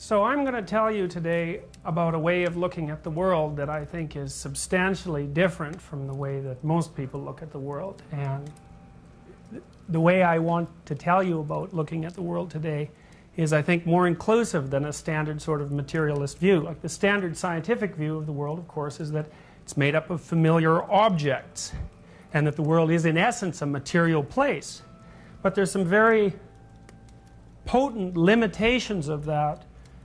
So I'm going to tell you today about a way of looking at the world that I think is substantially different from the way that most people look at the world. And the way I want to tell you about looking at the world today is, I think, more inclusive than a standard sort of materialist view. Like the standard scientific view of the world, of course, is that it's made up of familiar objects and that the world is in essence a material place. But there's some very potent limitations of that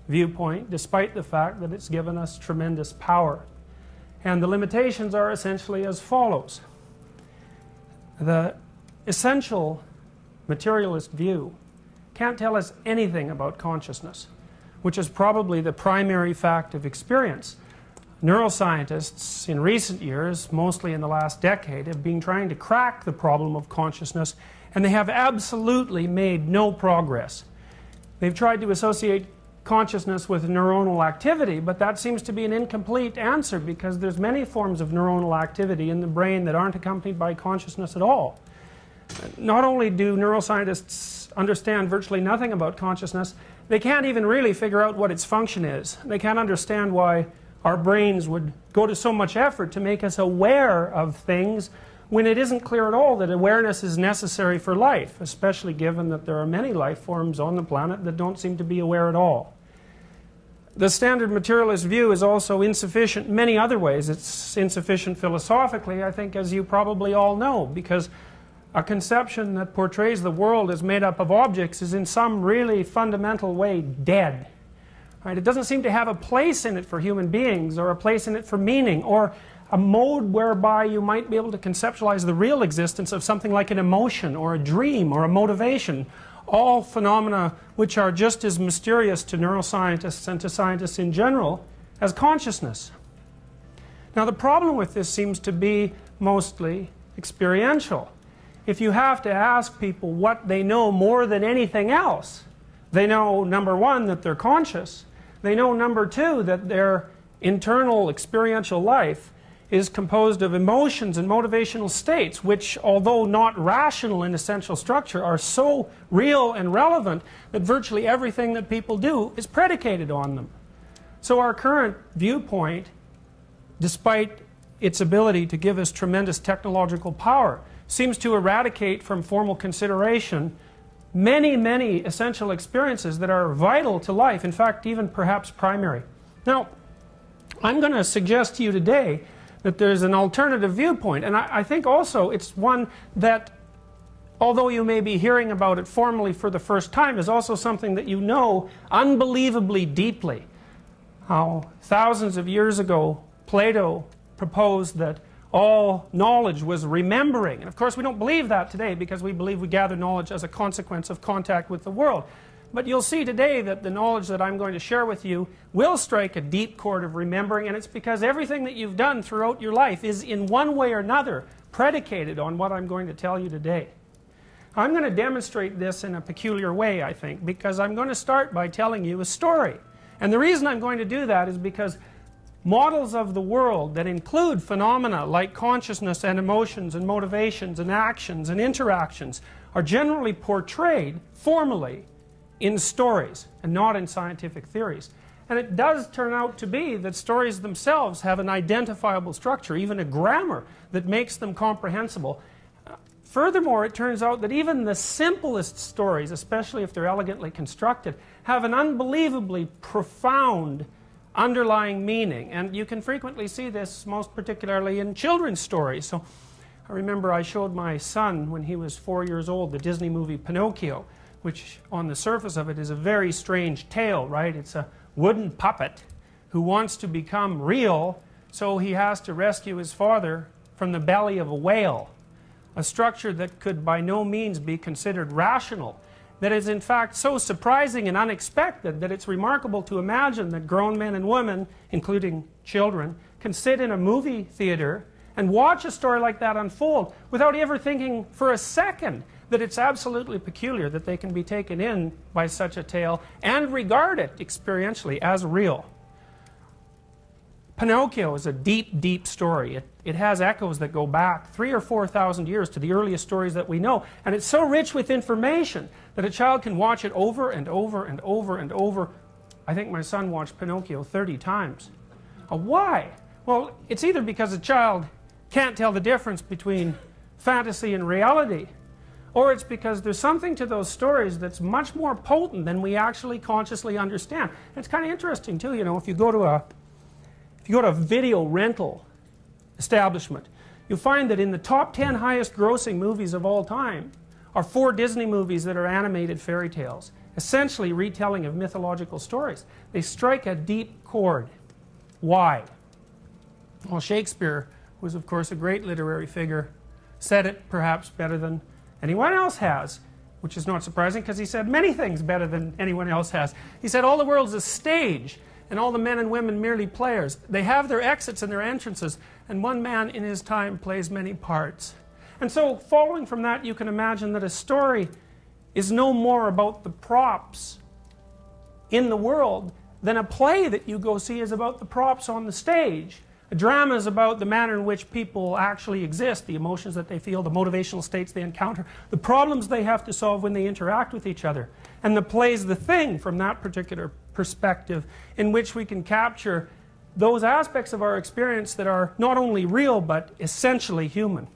viewpoint, despite the fact that it's given us tremendous power. And the limitations are essentially as follows. The essential materialist view can't tell us anything about consciousness, which is probably the primary fact of experience. Neuroscientists in recent years, mostly in the last decade, have been trying to crack the problem of consciousness, and they have absolutely made no progress. They've tried to associate consciousness with neuronal activity, but that seems to be an incomplete answer, because there's many forms of neuronal activity in the brain that aren't accompanied by consciousness at all. Not only do neuroscientists understand virtually nothing about consciousness, they can't even really figure out what its function is. They can't understand why our brains would go to so much effort to make us aware of things when it isn't clear at all that awareness is necessary for life, especially given that there are many life forms on the planet that don't seem to be aware at all. The standard materialist view is also insufficient in many other ways. It's insufficient philosophically, I think, as you probably all know, because a conception that portrays the world as made up of objects is in some really fundamental way dead. Right? It doesn't seem to have a place in it for human beings, or a place in it for meaning, or a mode whereby you might be able to conceptualize the real existence of something like an emotion, or a dream, or a motivation. All phenomena which are just as mysterious to neuroscientists and to scientists in general as consciousness. Now, the problem with this seems to be mostly experiential. If you have to ask people what they know more than anything else, they know, number one, that they're conscious. They know, number two, that their internal experiential life is composed of emotions and motivational states, which, although not rational in essential structure, are so real and relevant that virtually everything that people do is predicated on them. So our current viewpoint, despite its ability to give us tremendous technological power, seems to eradicate from formal consideration many, many essential experiences that are vital to life, in fact, even perhaps primary. Now, I'm going to suggest to you today that there's an alternative viewpoint, and I think also it's one that, although you may be hearing about it formally for the first time, is also something that you know unbelievably deeply. How thousands of years ago Plato proposed that all knowledge was remembering. And of course we don't believe that today, because we believe we gather knowledge as a consequence of contact with the world. But you'll see today that the knowledge that I'm going to share with you will strike a deep chord of remembering, and it's because everything that you've done throughout your life is in one way or another predicated on what I'm going to tell you today. I'm going to demonstrate this in a peculiar way, I think, because I'm going to start by telling you a story. And the reason I'm going to do that is because models of the world that include phenomena like consciousness and emotions and motivations and actions and interactions are generally portrayed formally in stories and not in scientific theories. And it does turn out to be that stories themselves have an identifiable structure, even a grammar that makes them comprehensible. Furthermore, it turns out that even the simplest stories, especially if they're elegantly constructed, have an unbelievably profound underlying meaning. And you can frequently see this most particularly in children's stories. So I remember I showed my son, when he was 4 years old, the Disney movie Pinocchio, which on the surface of it is a very strange tale, right? It's a wooden puppet who wants to become real, so he has to rescue his father from the belly of a whale, a structure that could by no means be considered rational, that is in fact so surprising and unexpected that it's remarkable to imagine that grown men and women, including children, can sit in a movie theater and watch a story like that unfold without ever thinking for a second that it's absolutely peculiar that they can be taken in by such a tale and regard it experientially as real. Pinocchio is a deep, deep story. It has echoes that go back 3,000 or 4,000 years to the earliest stories that we know. And it's so rich with information that a child can watch it over and over and over and over I think my son watched Pinocchio 30 times. Why? Well, it's either because a child can't tell the difference between fantasy and reality, or it's because there's something to those stories that's much more potent than we actually consciously understand. And it's kind of interesting too, you know, if you go to a video rental establishment, you'll find that in the top 10 highest grossing movies of all time are 4 Disney movies that are animated fairy tales, essentially retelling of mythological stories. They strike a deep chord. Why? Well, Shakespeare, who was of course a great literary figure, said it perhaps better than anyone else has, which is not surprising because he said many things better than anyone else has. He said all the world's a stage and all the men and women merely players. They have their exits and their entrances, and one man in his time plays many parts. And so following from that, you can imagine that a story is no more about the props in the world than a play that you go see is about the props on the stage. A drama is about the manner in which people actually exist, the emotions that they feel, the motivational states they encounter, the problems they have to solve when they interact with each other. And the play's the thing from that particular perspective in which we can capture those aspects of our experience that are not only real but essentially human.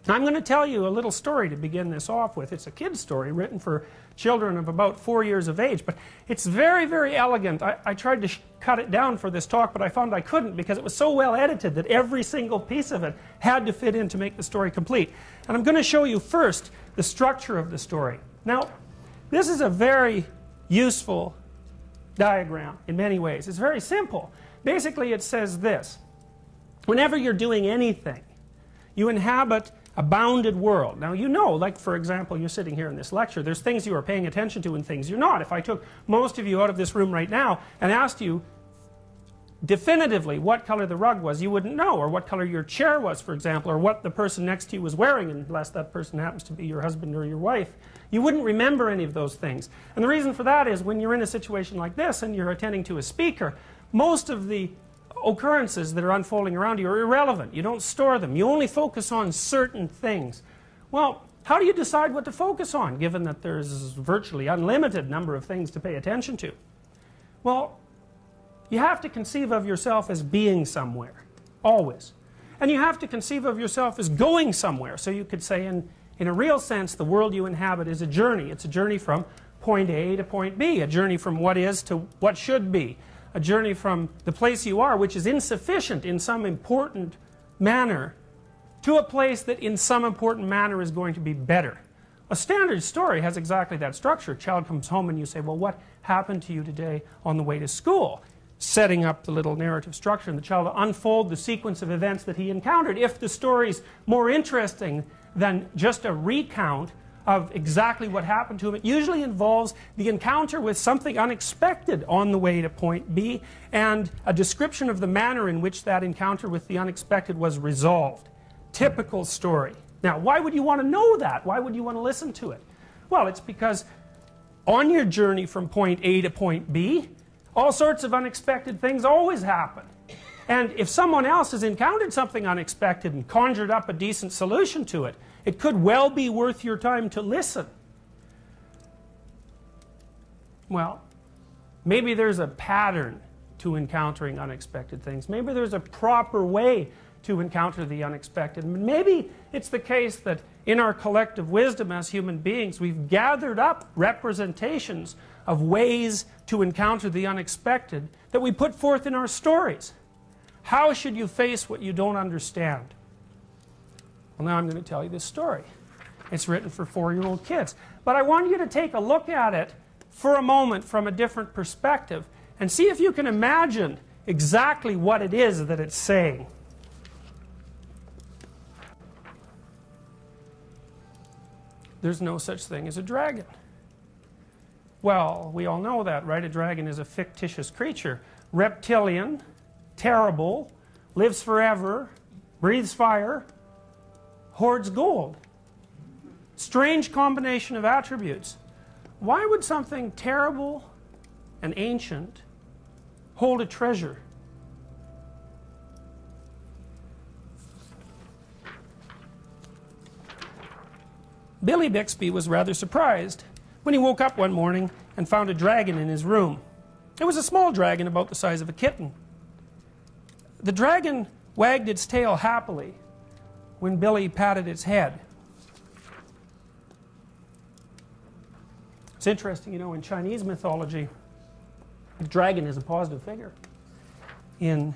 I'm going to tell you a little story to begin this off with. It's a kid's story written for children of about 4 years of age, but it's very, very elegant. I tried to cut it down for this talk, but I found I couldn't because it was so well edited that every single piece of it had to fit in to make the story complete. And I'm going to show you first the structure of the story. Now, this is a very useful diagram in many ways. It's very simple. Basically, it says this: whenever you're doing anything, you inhabit a bounded world. Now you know, like for example, you're sitting here in this lecture, there's things you are paying attention to and things you're not. If I took most of you out of this room right now and asked you definitively what color the rug was, you wouldn't know, or what color your chair was, for example, or what the person next to you was wearing, unless that person happens to be your husband or your wife. You wouldn't remember any of those things. And the reason for that is when you're in a situation like this and you're attending to a speaker, most of the occurrences that are unfolding around you are irrelevant. You don't store them. You only focus on certain things. Well, how do you decide what to focus on, given that there's virtually unlimited number of things to pay attention to? Well, you have to conceive of yourself as being somewhere, always. And you have to conceive of yourself as going somewhere. So you could say, in a real sense, the world you inhabit is a journey. It's a journey from point A to point B, a journey from what is to what should be. A journey from the place you are, which is insufficient in some important manner, to a place that in some important manner is going to be better. A standard story has exactly that structure. A child comes home and you say, well, what happened to you today on the way to school? Setting up the little narrative structure, and the child will unfold the sequence of events that he encountered. If the story's more interesting than just a recount of exactly what happened to him, it usually involves the encounter with something unexpected on the way to point B and a description of the manner in which that encounter with the unexpected was resolved. Typical story. Now, why would you want to know that? Why would you want to listen to it? Well, it's because on your journey from point A to point B, all sorts of unexpected things always happen. And if someone else has encountered something unexpected and conjured up a decent solution to it, it could well be worth your time to listen. Well, maybe there's a pattern to encountering unexpected things. Maybe there's a proper way to encounter the unexpected. Maybe it's the case that in our collective wisdom as human beings, we've gathered up representations of ways to encounter the unexpected that we put forth in our stories. How should you face what you don't understand? Well, now I'm going to tell you this story. It's written for 4-year-old kids. But I want you to take a look at it for a moment from a different perspective and see if you can imagine exactly what it is that it's saying. There's no such thing as a dragon. Well, we all know that, right? A dragon is a fictitious creature. Reptilian, terrible, lives forever, breathes fire, hoards gold. Strange combination of attributes. Why would something terrible and ancient hold a treasure? Billy Bixby was rather surprised when he woke up one morning and found a dragon in his room. It was a small dragon about the size of a kitten. The dragon wagged its tail happily when Billy patted its head. It's interesting, you know, in Chinese mythology, the dragon is a positive figure. In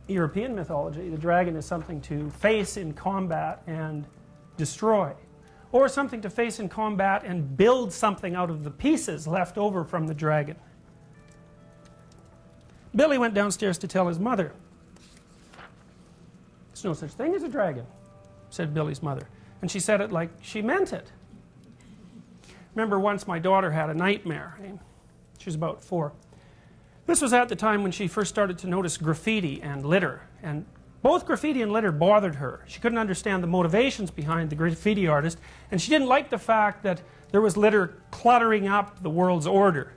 European mythology, the dragon is something to face in combat and destroy, or something to face in combat and build something out of the pieces left over from the dragon. Billy went downstairs to tell his mother. "There's no such thing as a dragon," said Billy's mother, and she said it like she meant it. Remember, once my daughter had a nightmare. She was about 4. This was at the time when she first started to notice graffiti and litter, and both graffiti and litter bothered her. She couldn't understand the motivations behind the graffiti artist, and she didn't like the fact that there was litter cluttering up the world's order.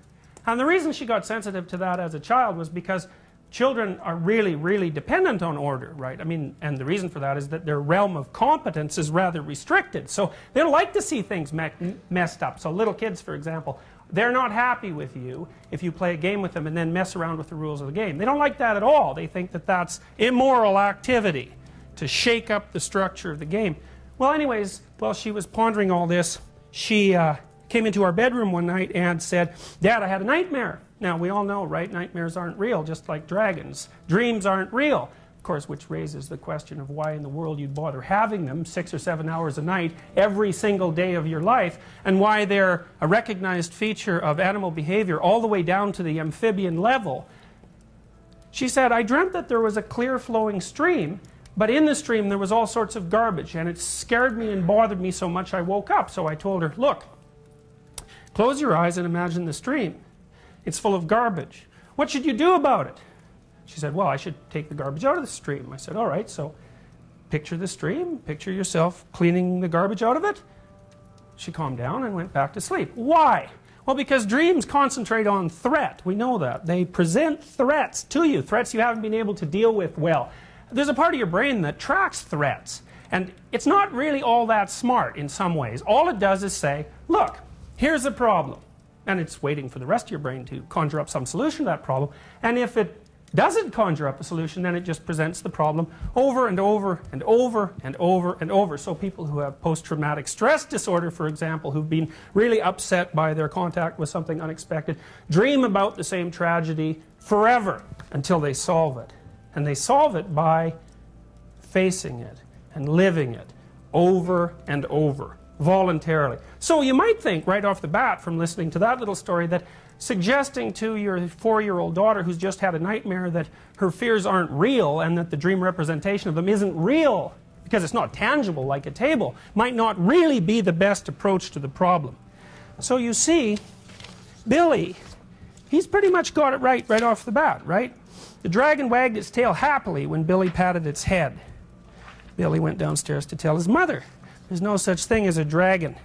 And the reason she got sensitive to that as a child was because children are really, really dependent on order, right? I mean, and the reason for that is that their realm of competence is rather restricted. So they don't like to see things messed up. So little kids, for example, they're not happy with you if you play a game with them and then mess around with the rules of the game. They don't like that at all. They think that that's immoral activity to shake up the structure of the game. Well, anyways, while she was pondering all this, she came into our bedroom one night and said, "Dad, I had a nightmare." Now, we all know, right, nightmares aren't real, just like dragons. Dreams aren't real. Of course, which raises the question of why in the world you'd bother having them 6 or 7 hours a night every single day of your life, and why they're a recognized feature of animal behavior all the way down to the amphibian level. She said, "I dreamt that there was a clear flowing stream, but in the stream there was all sorts of garbage, and it scared me and bothered me so much I woke up. So I told her, look, close your eyes and imagine the stream. It's full of garbage. What should you do about it?" She said, "Well, I should take the garbage out of the stream." I said, "All right, so picture the stream, picture yourself cleaning the garbage out of it." She calmed down and went back to sleep. Why? Well, because dreams concentrate on threat. We know that. They present threats to you, threats you haven't been able to deal with well. There's a part of your brain that tracks threats, and it's not really all that smart in some ways. All it does is say, look, here's a problem. And it's waiting for the rest of your brain to conjure up some solution to that problem. And if it doesn't conjure up a solution, then it just presents the problem over and over and over and over and over. So people who have post-traumatic stress disorder, for example, who've been really upset by their contact with something unexpected, dream about the same tragedy forever until they solve it. And they solve it by facing it and living it over and over, voluntarily. So you might think right off the bat from listening to that little story that suggesting to your 4-year-old daughter who's just had a nightmare that her fears aren't real and that the dream representation of them isn't real because it's not tangible like a table might not really be the best approach to the problem. So you see, Billy, he's pretty much got it right off the bat, right? The dragon wagged its tail happily when Billy patted its head. Billy went downstairs to tell his mother. "There's no such thing as a dragon,"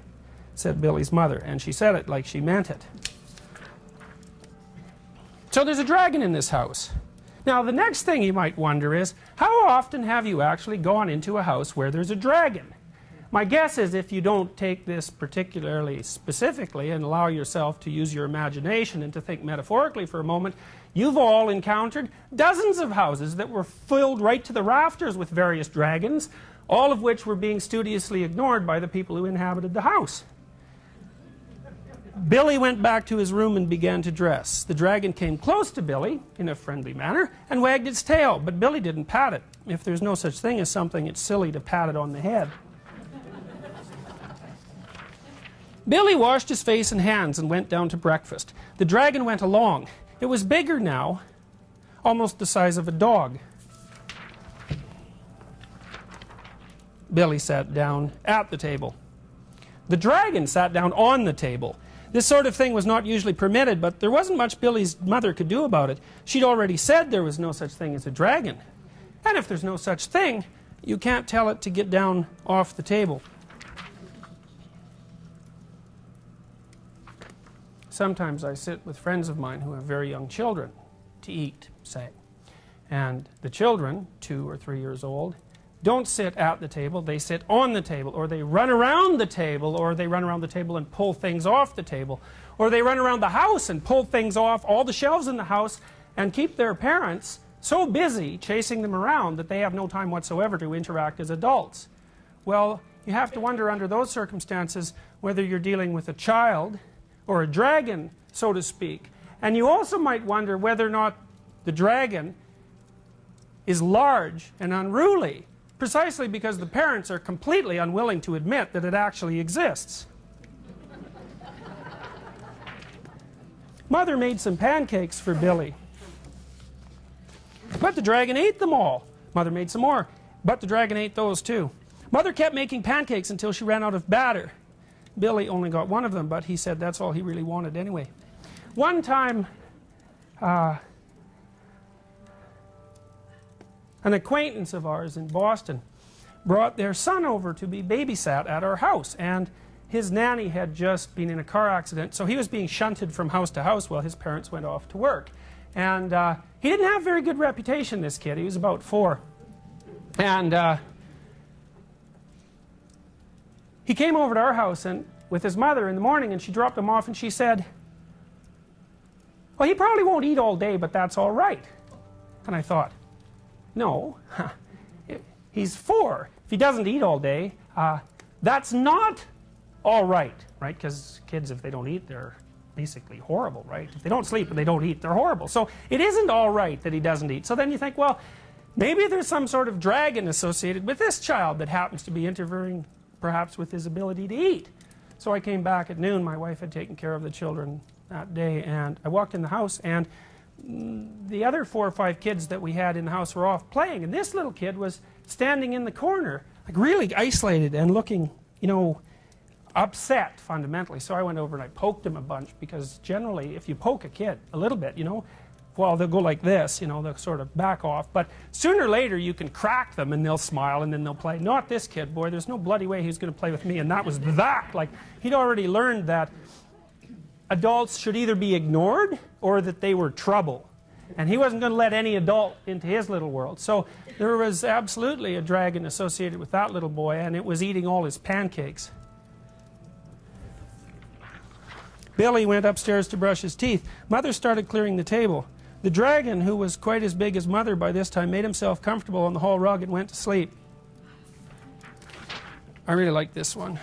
said Billy's mother, and she said it like she meant it. So there's a dragon in this house. Now the next thing you might wonder is, how often have you actually gone into a house where there's a dragon? My guess is if you don't take this particularly specifically and allow yourself to use your imagination and to think metaphorically for a moment, you've all encountered dozens of houses that were filled right to the rafters with various dragons, all of which were being studiously ignored by the people who inhabited the house. Billy went back to his room and began to dress. The dragon came close to Billy in a friendly manner and wagged its tail, but Billy didn't pat it. If there's no such thing as something, it's silly to pat it on the head. Billy washed his face and hands and went down to breakfast. The dragon went along. It was bigger now, almost the size of a dog. Billy sat down at the table. The dragon sat down on the table. This sort of thing was not usually permitted, but there wasn't much Billy's mother could do about it. She'd already said there was no such thing as a dragon. And if there's no such thing, you can't tell it to get down off the table. Sometimes I sit with friends of mine who have very young children to eat, say. And the children, 2 or 3 years old, don't sit at the table, they sit on the table, or they run around the table, or they run around the table and pull things off the table, or they run around the house and pull things off all the shelves in the house and keep their parents so busy chasing them around that they have no time whatsoever to interact as adults. Well, you have to wonder under those circumstances whether you're dealing with a child or a dragon, so to speak. And you also might wonder whether or not the dragon is large and unruly, precisely because the parents are completely unwilling to admit that it actually exists. Mother made some pancakes for Billy, but the dragon ate them all. Mother made some more, but the dragon ate those too. Mother kept making pancakes until she ran out of batter. Billy only got one of them, but he said that's all he really wanted anyway. One time, an acquaintance of ours in Boston brought their son over to be babysat at our house, and his nanny had just been in a car accident, so he was being shunted from house to house while his parents went off to work. And he didn't have a very good reputation, this kid. He was about 4. And he came over to our house and with his mother in the morning, and she dropped him off and she said, well, he probably won't eat all day, but that's all right. And I thought, no, he's 4. If he doesn't eat all day, that's not all right, right? Because kids, if they don't eat, they're basically horrible, right? If they don't sleep and they don't eat, they're horrible. So it isn't all right that he doesn't eat. So then you think, well, maybe there's some sort of dragon associated with this child that happens to be interfering perhaps with his ability to eat. So I came back at noon. My wife had taken care of the children that day, and I walked in the house, and the other 4 or 5 kids that we had in the house were off playing, and this little kid was standing in the corner, like really isolated and looking, you know, upset fundamentally. So I went over and I poked him a bunch, because generally if you poke a kid a little bit, you know, well, they'll go like this, you know, they'll sort of back off, but sooner or later you can crack them and they'll smile and then they'll play. Not this kid, boy, there's no bloody way he's going to play with me. And that was that, like, he'd already learned that adults should either be ignored or that they were trouble, and he wasn't going to let any adult into his little world. So there was absolutely a dragon associated with that little boy, and it was eating all his pancakes. Billy went upstairs to brush his teeth. Mother started clearing the table. The dragon, who was quite as big as Mother by this time, made himself comfortable on the hall rug and went to sleep. I really like this one.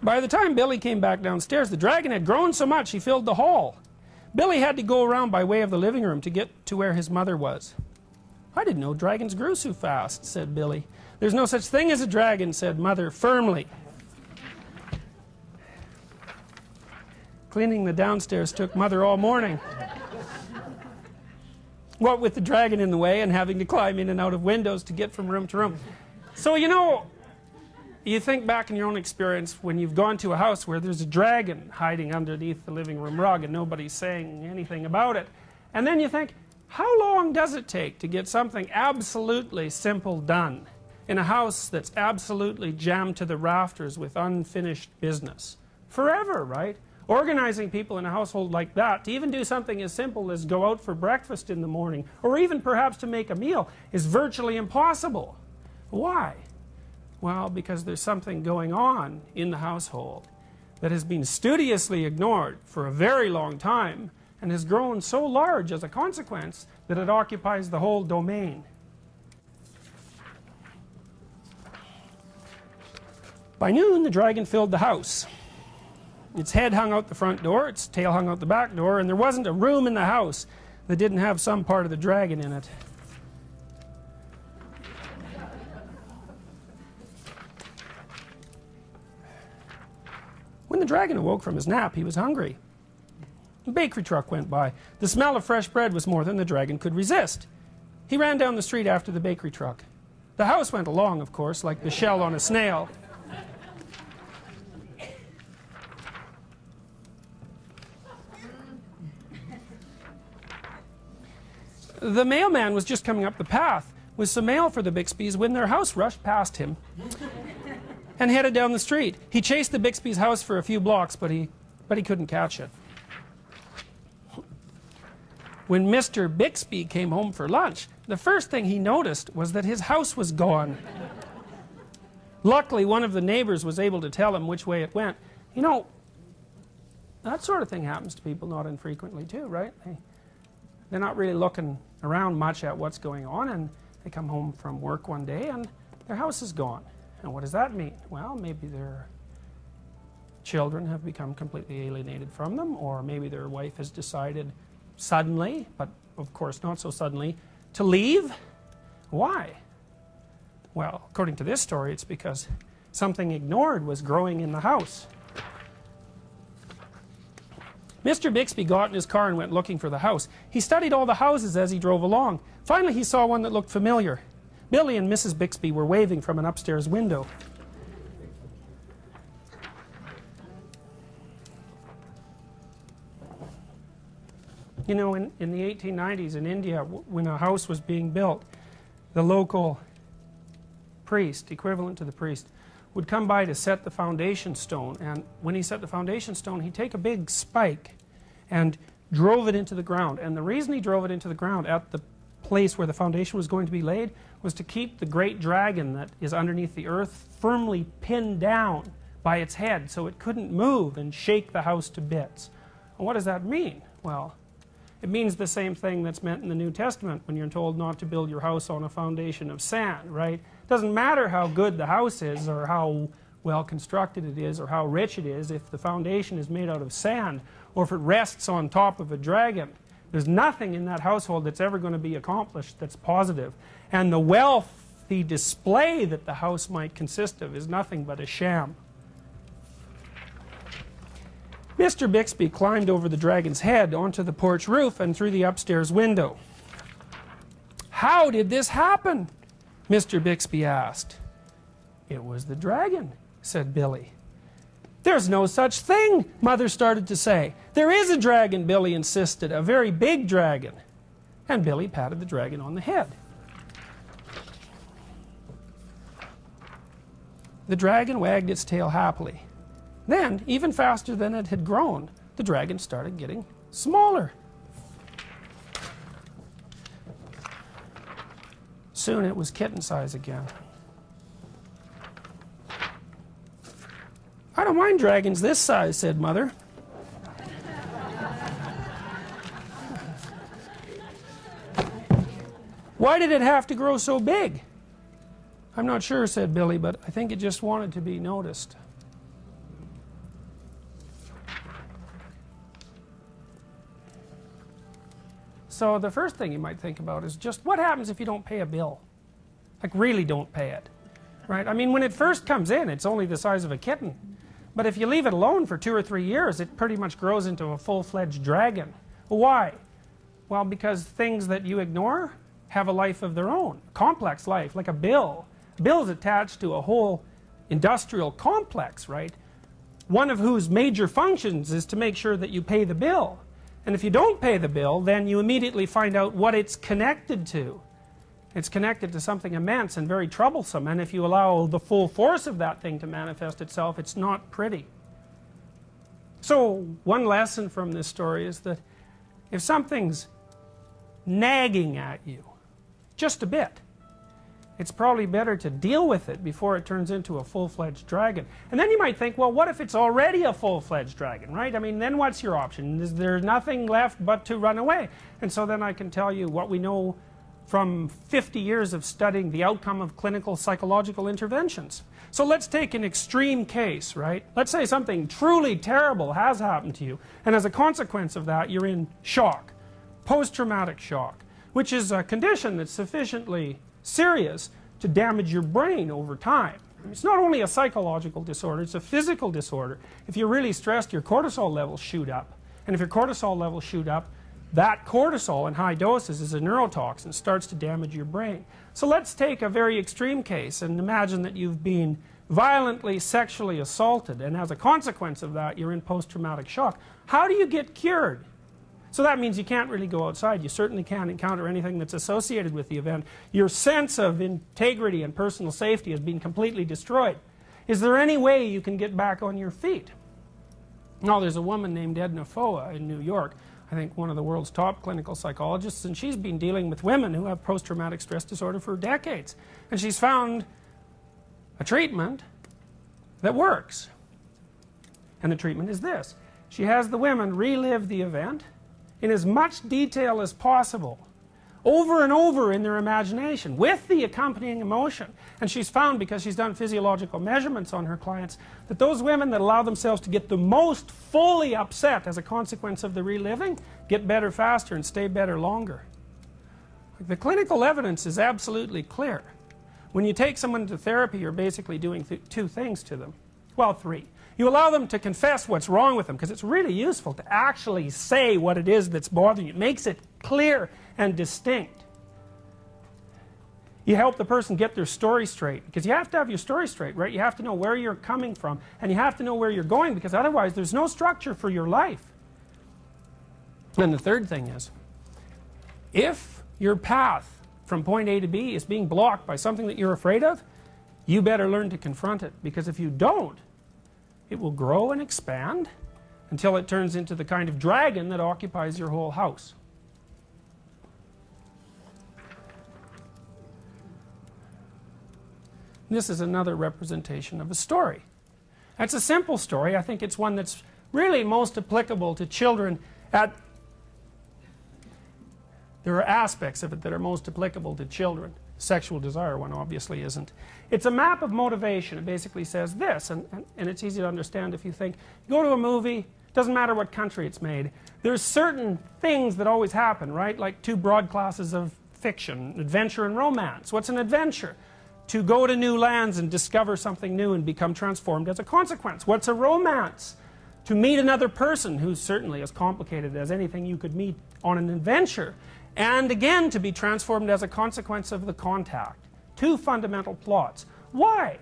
By the time Billy came back downstairs, the dragon had grown so much he filled the hall. Billy had to go around by way of the living room to get to where his mother was. I didn't know dragons grew so fast, said Billy. There's no such thing as a dragon, said Mother firmly. Cleaning the downstairs took Mother all morning. What with the dragon in the way and having to climb in and out of windows to get from room to room. So, you know, you think back in your own experience when you've gone to a house where there's a dragon hiding underneath the living room rug and nobody's saying anything about it. And then you think, how long does it take to get something absolutely simple done in a house that's absolutely jammed to the rafters with unfinished business? Forever, right? Organizing people in a household like that to even do something as simple as go out for breakfast in the morning, or even perhaps to make a meal, is virtually impossible. Why? Well, because there's something going on in the household that has been studiously ignored for a very long time and has grown so large as a consequence that it occupies the whole domain. By noon, the dragon filled the house. Its head hung out the front door, its tail hung out the back door, and there wasn't a room in the house that didn't have some part of the dragon in it. When the dragon awoke from his nap, he was hungry. A bakery truck went by. The smell of fresh bread was more than the dragon could resist. He ran down the street after the bakery truck. The house went along, of course, like the shell on a snail. The mailman was just coming up the path with some mail for the Bixbys when their house rushed past him and headed down the street. He chased the Bixby's house for a few blocks, but he couldn't catch it. when Mr. Bixby came home for lunch, the first thing he noticed was that his house was gone. Luckily, one of the neighbors was able to tell him which way it went. You know, that sort of thing happens to people not infrequently too, right? They're not really looking around much at what's going on, and they come home from work one day and their house is gone. And what does that mean? Well, maybe their children have become completely alienated from them, or maybe their wife has decided suddenly, but of course not so suddenly, to leave. Why? Well, according to this story, it's because something ignored was growing in the house. Mr. Bixby got in his car and went looking for the house. He studied all the houses as he drove along. Finally, he saw one that looked familiar. Billy and Mrs. Bixby were waving from an upstairs window. You know, in the 1890s in India, when a house was being built, the local priest, equivalent to the priest, would come by to set the foundation stone. And when he set the foundation stone, he'd take a big spike and drove it into the ground. And the reason he drove it into the ground at the place where the foundation was going to be laid was to keep the great dragon that is underneath the earth firmly pinned down by its head so it couldn't move and shake the house to bits. And what does that mean? Well, it means the same thing that's meant in the New Testament when you're told not to build your house on a foundation of sand, right? It doesn't matter how good the house is or how well constructed it is or how rich it is. If the foundation is made out of sand or if it rests on top of a dragon, there's nothing in that household that's ever going to be accomplished that's positive. And the wealthy display that the house might consist of is nothing but a sham. Mr. Bixby climbed over the dragon's head onto the porch roof and through the upstairs window. "How did this happen?" Mr. Bixby asked. "It was the dragon," said Billy. "There's no such thing," Mother started to say. "There is a dragon," Billy insisted, "a very big dragon." And Billy patted the dragon on the head. The dragon wagged its tail happily. Then, even faster than it had grown, the dragon started getting smaller. Soon it was kitten size again. "I don't mind dragons this size," said Mother. "Why did it have to grow so big?" "I'm not sure," said Billy, "but I think it just wanted to be noticed." So the first thing you might think about is just what happens if you don't pay a bill? Like really don't pay it, right? I mean, when it first comes in, it's only the size of a kitten. But if you leave it alone for 2 or 3 years, it pretty much grows into a full-fledged dragon. Why? Well, because things that you ignore have a life of their own, a complex life, like a bill. A bill is attached to a whole industrial complex, right? One of whose major functions is to make sure that you pay the bill. And if you don't pay the bill, then you immediately find out what it's connected to. It's connected to something immense and very troublesome, and if you allow the full force of that thing to manifest itself, it's not pretty. So one lesson from this story is that if something's nagging at you, just a bit, it's probably better to deal with it before it turns into a full-fledged dragon. And then you might think, well, what if it's already a full-fledged dragon, right? I mean, then what's your option? Is there nothing left but to run away? And so then I can tell you what we know from 50 years of studying the outcome of clinical psychological interventions. So let's take an extreme case, right? Let's say something truly terrible has happened to you, and as a consequence of that, you're in shock, post-traumatic shock, which is a condition that's sufficiently serious to damage your brain over time. It's not only a psychological disorder, it's a physical disorder. If you're really stressed, your cortisol levels shoot up. And if your cortisol levels shoot up, that cortisol in high doses is a neurotoxin, starts to damage your brain. So let's take a very extreme case and imagine that you've been violently sexually assaulted, and as a consequence of that, you're in post-traumatic shock. How do you get cured? So that means you can't really go outside. You certainly can't encounter anything that's associated with the event. Your sense of integrity and personal safety has been completely destroyed. Is there any way you can get back on your feet? Now, there's a woman named Edna Foa in New York, I think, one of the world's top clinical psychologists, and she's been dealing with women who have post-traumatic stress disorder for decades. And she's found a treatment that works. And the treatment is this. She has the women relive the event in as much detail as possible, over and over in their imagination, with the accompanying emotion. And she's found, because she's done physiological measurements on her clients, that those women that allow themselves to get the most fully upset as a consequence of the reliving get better faster and stay better longer. The clinical evidence is absolutely clear. When you take someone to therapy, you're basically doing two things to them. Well, three. You allow them to confess what's wrong with them, because it's really useful to actually say what it is that's bothering you. It makes it clear and distinct. You help the person get their story straight, because you have to have your story straight, right? You have to know where you're coming from, and you have to know where you're going, because otherwise there's no structure for your life. And the third thing is, if your path from point A to B is being blocked by something that you're afraid of, you better learn to confront it, because if you don't, it will grow and expand until it turns into the kind of dragon that occupies your whole house. This is another representation of a story. It's a simple story. I think it's one that's really most applicable to children. There are aspects of it that are most applicable to children. Sexual desire one obviously isn't. It's a map of motivation. It basically says this, and it's easy to understand if you think, you go to a movie, doesn't matter what country it's made, there's certain things that always happen, right? Like two broad classes of fiction, adventure and romance. What's an adventure? To go to new lands and discover something new and become transformed as a consequence. What's a romance? To meet another person who's certainly as complicated as anything you could meet on an adventure, and again to be transformed as a consequence of the contact. Two fundamental plots. Why?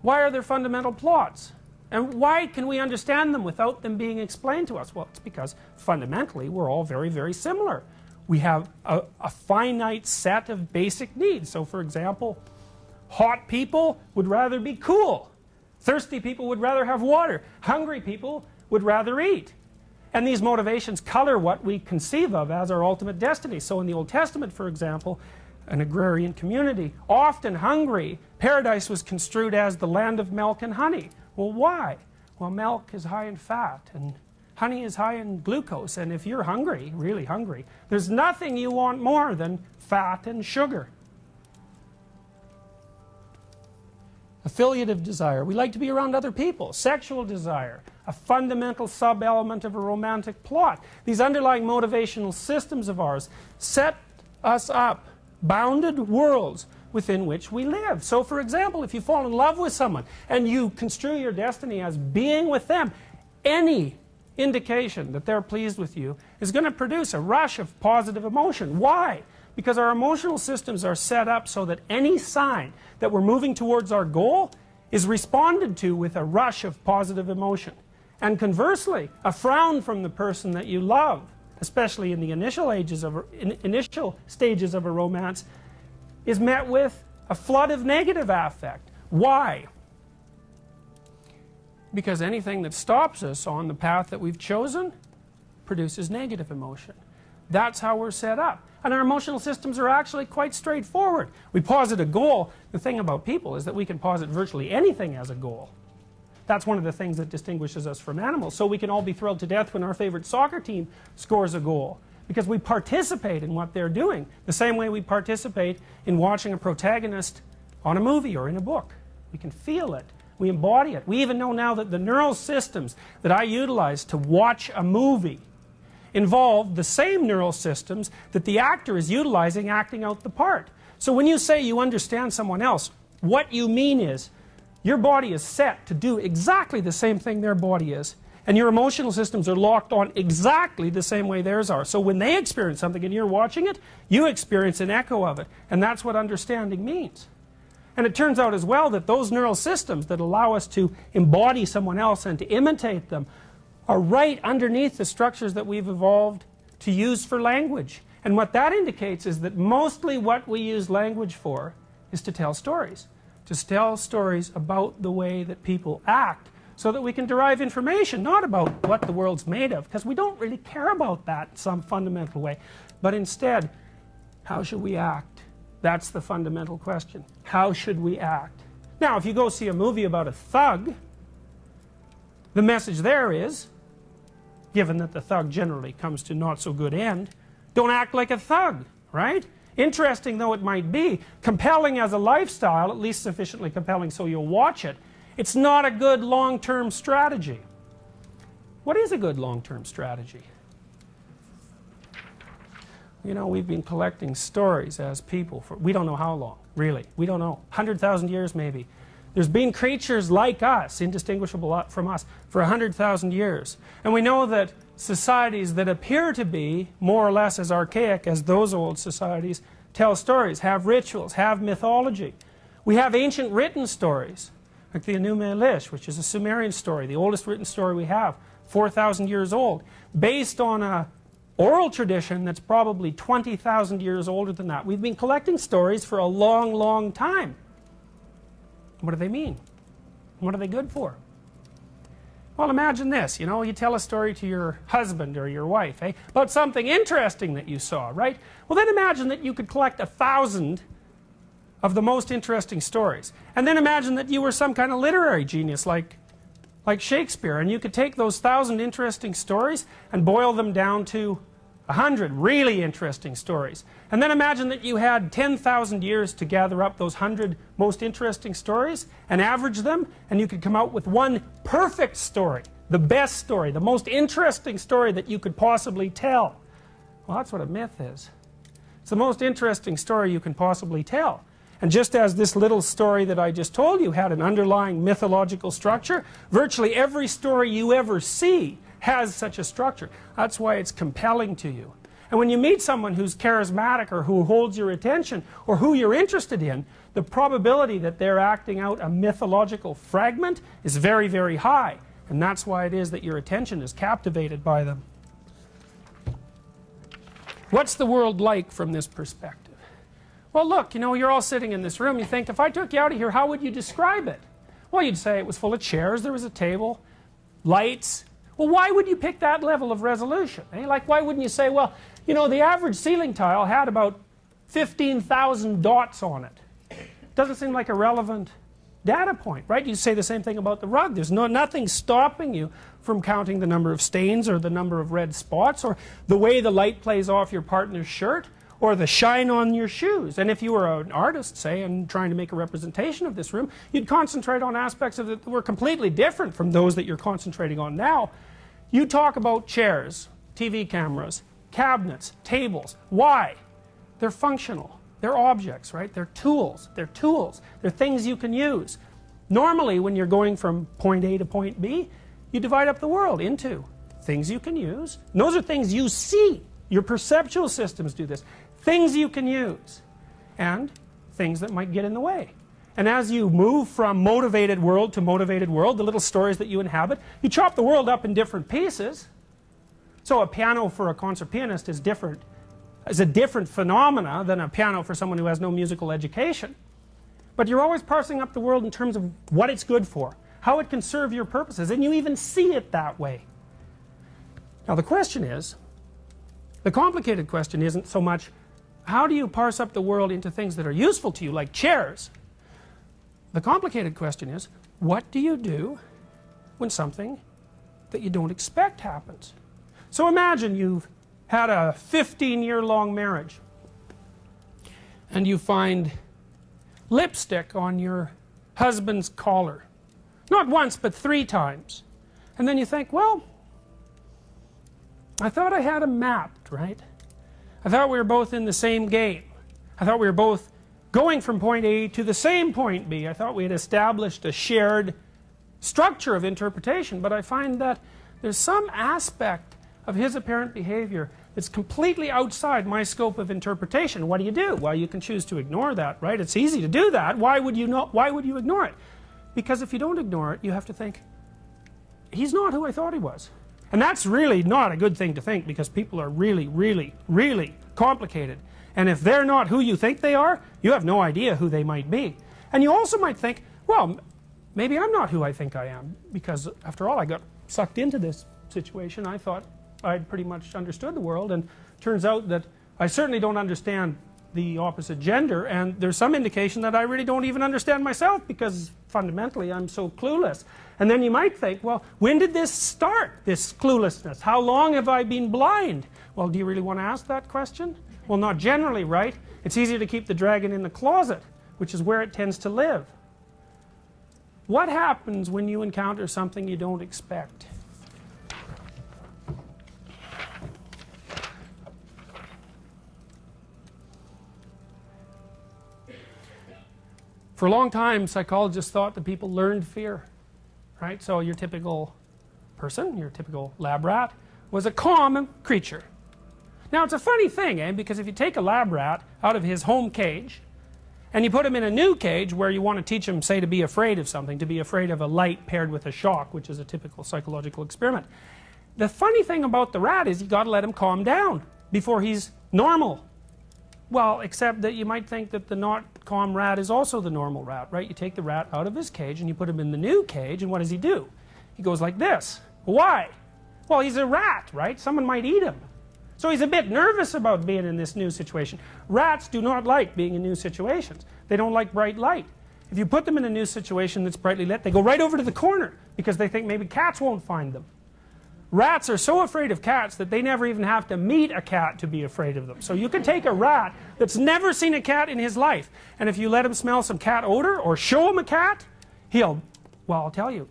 Why are there fundamental plots? And why can we understand them without them being explained to us? Well, it's because fundamentally we're all very, very similar. We have a finite set of basic needs. So for example, hot people would rather be cool. Thirsty people would rather have water. Hungry people would rather eat. And these motivations color what we conceive of as our ultimate destiny. So in the Old Testament, for example, an agrarian community, often hungry, paradise was construed as the land of milk and honey. Well, why? Well, milk is high in fat, and honey is high in glucose. And if you're hungry, really hungry, there's nothing you want more than fat and sugar. Affiliative desire. We like to be around other people. Sexual desire. A fundamental sub-element of a romantic plot. These underlying motivational systems of ours set us up bounded worlds within which we live. So for example, if you fall in love with someone and you construe your destiny as being with them, any indication that they're pleased with you is going to produce a rush of positive emotion. Why? Because our emotional systems are set up so that any sign that we're moving towards our goal is responded to with a rush of positive emotion. And conversely, a frown from the person that you love, especially in the initial stages of a romance, is met with a flood of negative affect. Why? Because anything that stops us on the path that we've chosen produces negative emotion. That's how we're set up. And our emotional systems are actually quite straightforward. We posit a goal. The thing about people is that we can posit virtually anything as a goal. That's one of the things that distinguishes us from animals. So we can all be thrilled to death when our favorite soccer team scores a goal, because we participate in what they're doing, the same way we participate in watching a protagonist on a movie or in a book. We can feel it. We embody it. We even know now that the neural systems that I utilize to watch a movie involve the same neural systems that the actor is utilizing acting out the part. So when you say you understand someone else, what you mean is your body is set to do exactly the same thing their body is, and your emotional systems are locked on exactly the same way theirs are. So when they experience something and you're watching it, you experience an echo of it, and that's what understanding means. And it turns out as well that those neural systems that allow us to embody someone else and to imitate them are right underneath the structures that we've evolved to use for language. And what that indicates is that mostly what we use language for is to tell stories. To tell stories about the way that people act so that we can derive information, not about what the world's made of, because we don't really care about that in some fundamental way, but instead, how should we act? That's the fundamental question. How should we act? Now, if you go see a movie about a thug, the message there is, given that the thug generally comes to not so good end, don't act like a thug, right? Interesting though it might be, compelling as a lifestyle, at least sufficiently compelling so you'll watch it, it's not a good long-term strategy. What is a good long-term strategy? You know, we've been collecting stories as people for we don't know how long, really. We don't know. 100,000 years maybe. There's been creatures like us, indistinguishable from us, for 100,000 years. And we know that societies that appear to be more or less as archaic as those old societies tell stories, have rituals, have mythology. We have ancient written stories, like the Enuma Elish, which is a Sumerian story, the oldest written story we have, 4,000 years old, based on a oral tradition that's probably 20,000 years older than that. We've been collecting stories for a long, long time. What do they mean? What are they good for? Well, imagine this, you know, you tell a story to your husband or your wife, eh, about something interesting that you saw, right? Well, then imagine that you could collect 1,000 of the most interesting stories. And then imagine that you were some kind of literary genius like Shakespeare, and you could take those 1,000 interesting stories and boil them down to 100 really interesting stories. And then imagine that you had 10,000 years to gather up those 100 most interesting stories and average them, and you could come out with one perfect story, the best story, the most interesting story that you could possibly tell. Well, that's what a myth is. It's the most interesting story you can possibly tell. And just as this little story that I just told you had an underlying mythological structure, virtually every story you ever see has such a structure. That's why it's compelling to you. And when you meet someone who's charismatic or who holds your attention or who you're interested in, the probability that they're acting out a mythological fragment is very, very high. And that's why it is that your attention is captivated by them. What's the world like from this perspective? Well, look, you know, you're all sitting in this room. You think, if I took you out of here, how would you describe it? Well, you'd say it was full of chairs, there was a table, lights. Well, why would you pick that level of resolution? Eh? Like, why wouldn't you say, well, you know, the average ceiling tile had about 15,000 dots on it. Doesn't seem like a relevant data point, right? You say the same thing about the rug. There's nothing stopping you from counting the number of stains or the number of red spots or the way the light plays off your partner's shirt or the shine on your shoes. And if you were an artist, say, and trying to make a representation of this room, you'd concentrate on aspects of it that were completely different from those that you're concentrating on now. You talk about chairs, TV cameras, cabinets, tables. Why? They're functional. They're objects, right? They're tools. They're tools. They're things you can use. Normally, when you're going from point A to point B, you divide up the world into things you can use. And those are things you see. Your perceptual systems do this. Things you can use and things that might get in the way. And as you move from motivated world to motivated world, the little stories that you inhabit, you chop the world up in different pieces. So a piano for a concert pianist is a different phenomena than a piano for someone who has no musical education. But you're always parsing up the world in terms of what it's good for, how it can serve your purposes, and you even see it that way. Now the question is, the complicated question isn't so much how do you parse up the world into things that are useful to you, like chairs. The complicated question is, what do you do when something that you don't expect happens? So imagine you've had a 15-year-long marriage and you find lipstick on your husband's collar. Not once, but 3 times. And then you think, well, I thought I had him mapped, right? I thought we were both in the same game. I thought we were both going from point A to the same point B. I thought we had established a shared structure of interpretation, but I find that there's some aspect of his apparent behavior that's completely outside my scope of interpretation. What do? Well, you can choose to ignore that, right? It's easy to do that. Why would you ignore it? Because if you don't ignore it, you have to think, he's not who I thought he was. And that's really not a good thing to think, because people are really, really, really complicated. And if they're not who you think they are, you have no idea who they might be. And you also might think, well, maybe I'm not who I think I am, because after all I got sucked into this situation. I thought I'd pretty much understood the world, and turns out that I certainly don't understand the opposite gender, and there's some indication that I really don't even understand myself, because fundamentally I'm so clueless. And then you might think, well, when did this start, this cluelessness? How long have I been blind? Well, do you really want to ask that question? Well, not generally, right? It's easier to keep the dragon in the closet, which is where it tends to live. What happens when you encounter something you don't expect? For a long time, psychologists thought that people learned fear, right? So your typical person, your typical lab rat, was a calm creature. Now it's a funny thing, because if you take a lab rat out of his home cage and you put him in a new cage where you want to teach him, say, to be afraid of something, to be afraid of a light paired with a shock, which is a typical psychological experiment. The funny thing about the rat is you got to let him calm down before he's normal. Well, except that you might think that the not calm rat is also the normal rat, right? You take the rat out of his cage and you put him in the new cage, and what does he do? He goes like this. Why? Well, he's a rat, right? Someone might eat him. So he's a bit nervous about being in this new situation. Rats do not like being in new situations. They don't like bright light. If you put them in a new situation that's brightly lit, they go right over to the corner because they think maybe cats won't find them. Rats are so afraid of cats that they never even have to meet a cat to be afraid of them. So you can take a rat that's never seen a cat in his life, and if you let him smell some cat odor or show him a cat, he'll, well, I'll tell you,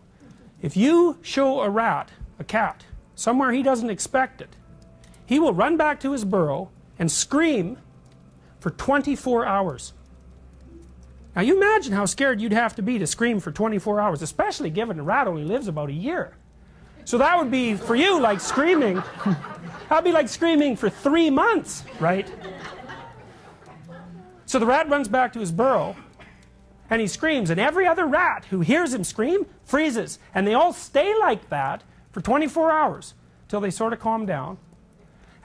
if you show a rat a cat somewhere he doesn't expect it, he will run back to his burrow and scream for 24 hours. Now you imagine how scared you'd have to be to scream for 24 hours, especially given a rat only lives about a year. So that would be, for you, like screaming, that'd be like screaming for 3 months, right? So the rat runs back to his burrow, and he screams, and every other rat who hears him scream freezes, and they all stay like that for 24 hours till they sort of calm down.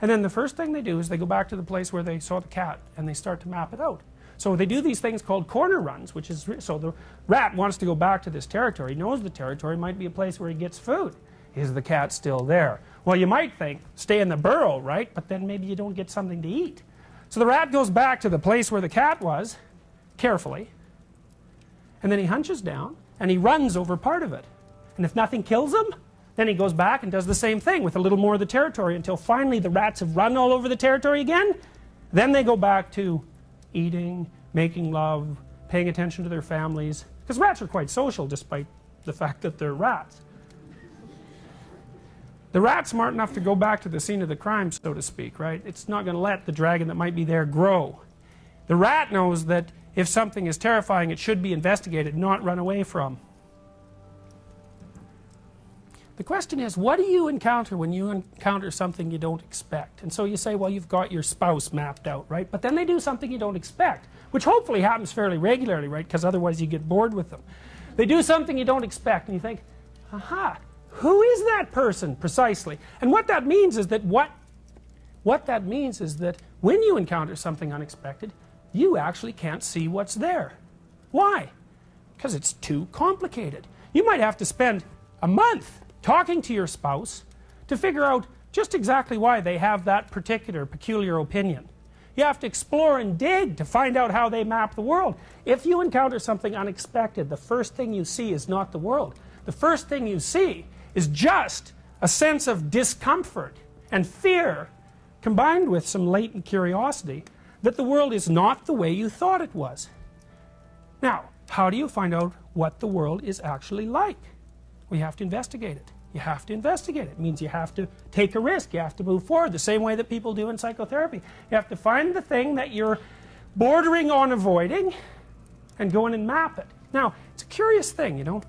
And then the first thing they do is they go back to the place where they saw the cat, and they start to map it out. So they do these things called corner runs, which is, so the rat wants to go back to this territory. He knows the territory might be a place where he gets food. Is the cat still there? Well, you might think, stay in the burrow, right? But then maybe you don't get something to eat. So the rat goes back to the place where the cat was, carefully, and then he hunches down, and he runs over part of it. And if nothing kills him, then he goes back and does the same thing with a little more of the territory until finally the rats have run all over the territory again. Then they go back to eating, making love, paying attention to their families. Because rats are quite social despite the fact that they're rats. The rat's smart enough to go back to the scene of the crime, so to speak, right? It's not going to let the dragon that might be there grow. The rat knows that if something is terrifying, it should be investigated, not run away from. The question is, what do you encounter when you encounter something you don't expect? And so you say, well, you've got your spouse mapped out, right? But then they do something you don't expect, which hopefully happens fairly regularly, right? Because otherwise you get bored with them. They do something you don't expect, and you think, aha, who is that person precisely? And what that means is that what that means is that when you encounter something unexpected, you actually can't see what's there. Why? Because it's too complicated. You might have to spend a month talking to your spouse to figure out just exactly why they have that particular peculiar opinion. You have to explore and dig to find out how they map the world. If you encounter something unexpected, the first thing you see is not the world. The first thing you see is just a sense of discomfort and fear combined with some latent curiosity that the world is not the way you thought it was. Now, how do you find out what the world is actually like? Well, you have to investigate it. You have to investigate it. It means you have to take a risk. You have to move forward the same way that people do in psychotherapy. You have to find the thing that you're bordering on avoiding and go in and map it. Now, it's a curious thing, you know.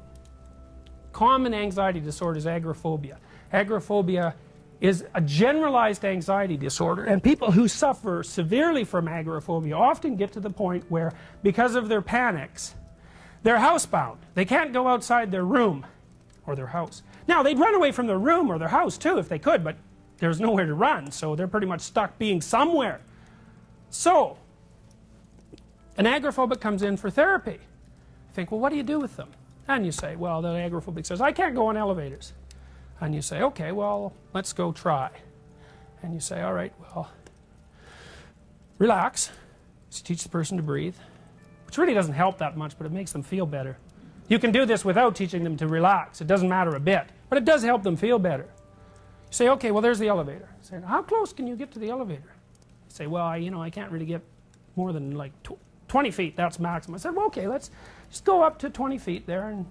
Common anxiety disorder is agoraphobia. Agoraphobia is a generalized anxiety disorder, and people who suffer severely from agoraphobia often get to the point where, because of their panics, they're housebound. They can't go outside their room or their house. Now, they'd run away from their room or their house too if they could, but there's nowhere to run, so they're pretty much stuck being somewhere. So, an agoraphobic comes in for therapy. I think, well, what do you do with them? And you say, well, the agoraphobic says, I can't go on elevators. And you say, okay, well, let's go try. And you say, all right, well, relax. Just teach the person to breathe, which really doesn't help that much, but it makes them feel better. You can do this without teaching them to relax. It doesn't matter a bit, but it does help them feel better. You say, okay, well, there's the elevator. You say, how close can you get to the elevator? You say, well, I can't really get more than like 20 feet. That's maximum. I said, well, okay, let's just go up to 20 feet there, and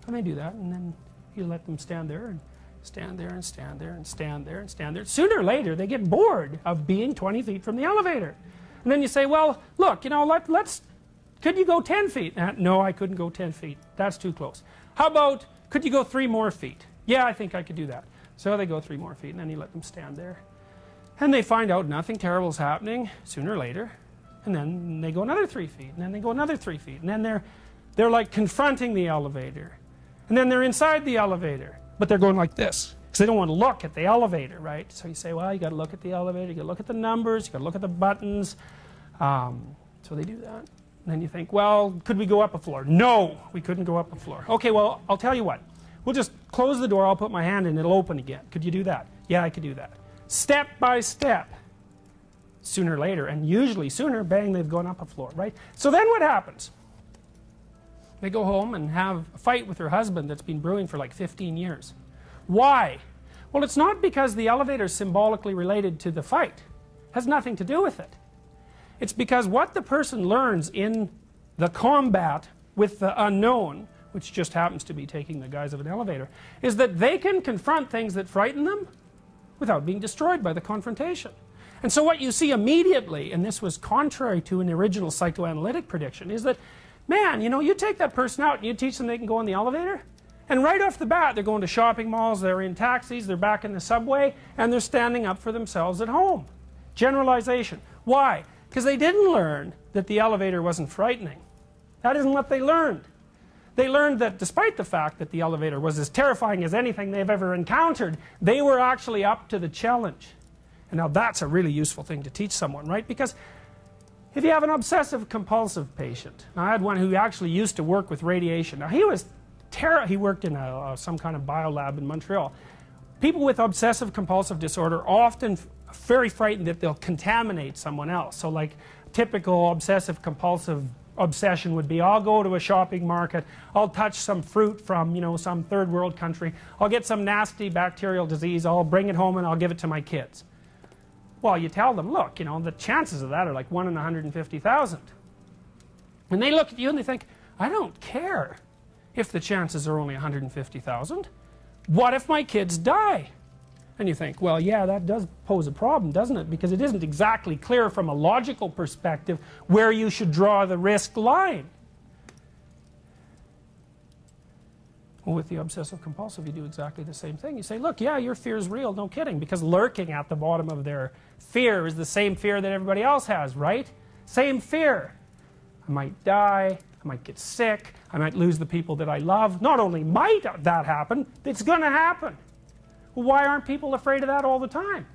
they do that, and then you let them stand there and stand there and stand there and stand there and stand there. Sooner or later, they get bored of being 20 feet from the elevator. And then you say, well, look, could you go 10 feet? No, I couldn't go 10 feet. That's too close. How about, could you go 3 more feet? Yeah, I think I could do that. So they go 3 more feet, and then you let them stand there. And they find out nothing terrible is happening sooner or later. And then they go another 3 feet, and then they go another 3 feet. And then they're like confronting the elevator. And then they're inside the elevator, but they're going like this, because they don't want to look at the elevator, right? So you say, well, you got to look at the elevator, you got to look at the numbers, you got to look at the buttons. So they do that. And then you think, well, could we go up a floor? No, we couldn't go up a floor. Okay, well, I'll tell you what. We'll just close the door, I'll put my hand in, it'll open again. Could you do that? Yeah, I could do that. Step by step. Sooner or later, and usually sooner, bang, they've gone up a floor, right? So then what happens? They go home and have a fight with their husband that's been brewing for like 15 years. Why? Well, it's not because the elevator is symbolically related to the fight. It has nothing to do with it. It's because what the person learns in the combat with the unknown, which just happens to be taking the guise of an elevator, is that they can confront things that frighten them without being destroyed by the confrontation. And so what you see immediately, and this was contrary to an original psychoanalytic prediction, is that, man, you take that person out and you teach them they can go in the elevator, and right off the bat they're going to shopping malls, they're in taxis, they're back in the subway, and they're standing up for themselves at home. Generalization. Why? Because they didn't learn that the elevator wasn't frightening. That isn't what they learned. They learned that despite the fact that the elevator was as terrifying as anything they've ever encountered, they were actually up to the challenge. And now that's a really useful thing to teach someone, right? Because if you have an obsessive compulsive patient, now I had one who actually used to work with radiation. Now he worked in some kind of biolab in Montreal. People with obsessive compulsive disorder are often very frightened that they'll contaminate someone else. So like typical obsessive compulsive obsession would be, I'll go to a shopping market, I'll touch some fruit from some third world country, I'll get some nasty bacterial disease, I'll bring it home and I'll give it to my kids. Well, you tell them, look, the chances of that are like 1 in 150,000. And they look at you and they think, I don't care if the chances are only 150,000. What if my kids die? And you think, well, yeah, that does pose a problem, doesn't it? Because it isn't exactly clear from a logical perspective where you should draw the risk line. Well, with the obsessive compulsive, you do exactly the same thing. You say, look, yeah, your fear is real, no kidding, because lurking at the bottom of their fear is the same fear that everybody else has, right? Same fear. I might die, I might get sick, I might lose the people that I love. Not only might that happen, it's going to happen. Well, why aren't people afraid of that all the time?